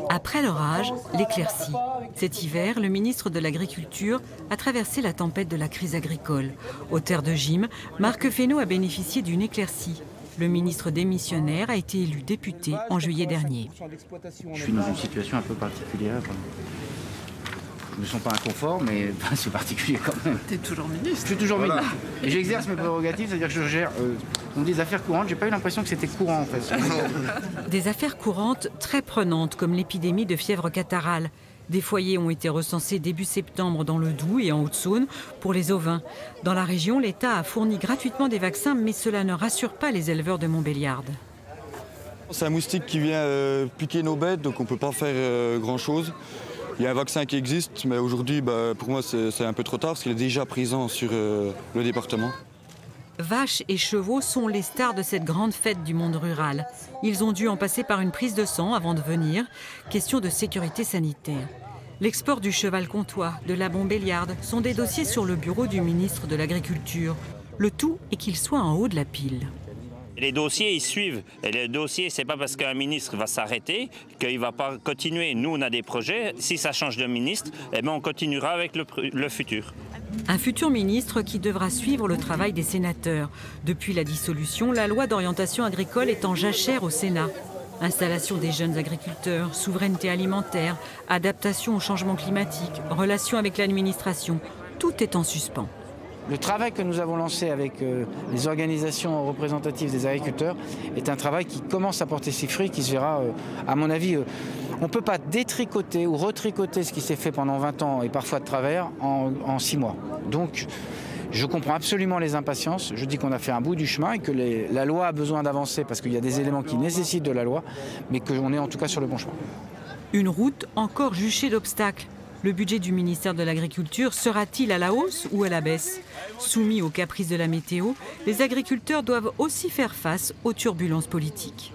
Après l'orage, l'éclaircie. Cet hiver, le ministre de l'Agriculture a traversé la tempête de la crise agricole. Aux terres de Gim, Marc Fesneau a bénéficié d'une éclaircie. Le ministre démissionnaire a été élu député en juillet dernier. Je suis dans une situation un peu particulière. Je ne me sens pas inconfort, mais c'est particulier quand même. Tu es toujours ministre. Je suis toujours ministre. Et j'exerce mes prérogatives, c'est-à-dire que je gère des affaires courantes. J'ai pas eu l'impression que c'était courant en fait. Des affaires courantes très prenantes comme l'épidémie de fièvre catarrhale. Des foyers ont été recensés début septembre dans le Doubs et en Haute-Saône pour les ovins. Dans la région, l'État a fourni gratuitement des vaccins, mais cela ne rassure pas les éleveurs de Montbéliarde. C'est un moustique qui vient piquer nos bêtes, donc on ne peut pas faire grand-chose. Il y a un vaccin qui existe, mais aujourd'hui, pour moi, c'est un peu trop tard parce qu'il est déjà présent sur le département. Vaches et chevaux sont les stars de cette grande fête du monde rural. Ils ont dû en passer par une prise de sang avant de venir. Question de sécurité sanitaire. L'export du cheval comtois, de la Montbéliarde, sont des dossiers sur le bureau du ministre de l'Agriculture. Le tout est qu'ils soient en haut de la pile. Les dossiers, ils suivent. Et les dossiers, c'est pas parce qu'un ministre va s'arrêter qu'il va pas continuer. Nous, on a des projets. Si ça change de ministre, on continuera avec le futur. Un futur ministre qui devra suivre le travail des sénateurs. Depuis la dissolution, la loi d'orientation agricole est en jachère au Sénat. Installation des jeunes agriculteurs, souveraineté alimentaire, adaptation au changement climatique, relations avec l'administration, tout est en suspens. Le travail que nous avons lancé avec les organisations représentatives des agriculteurs est un travail qui commence à porter ses fruits, qui se verra, à mon avis, on ne peut pas détricoter ou retricoter ce qui s'est fait pendant 20 ans et parfois de travers en 6 mois. Donc, je comprends absolument les impatiences. Je dis qu'on a fait un bout du chemin et que la loi a besoin d'avancer parce qu'il y a des éléments qui nécessitent de la loi, mais qu'on est en tout cas sur le bon chemin. Une route encore juchée d'obstacles. Le budget du ministère de l'Agriculture sera-t-il à la hausse ou à la baisse? Soumis aux caprices de la météo, les agriculteurs doivent aussi faire face aux turbulences politiques.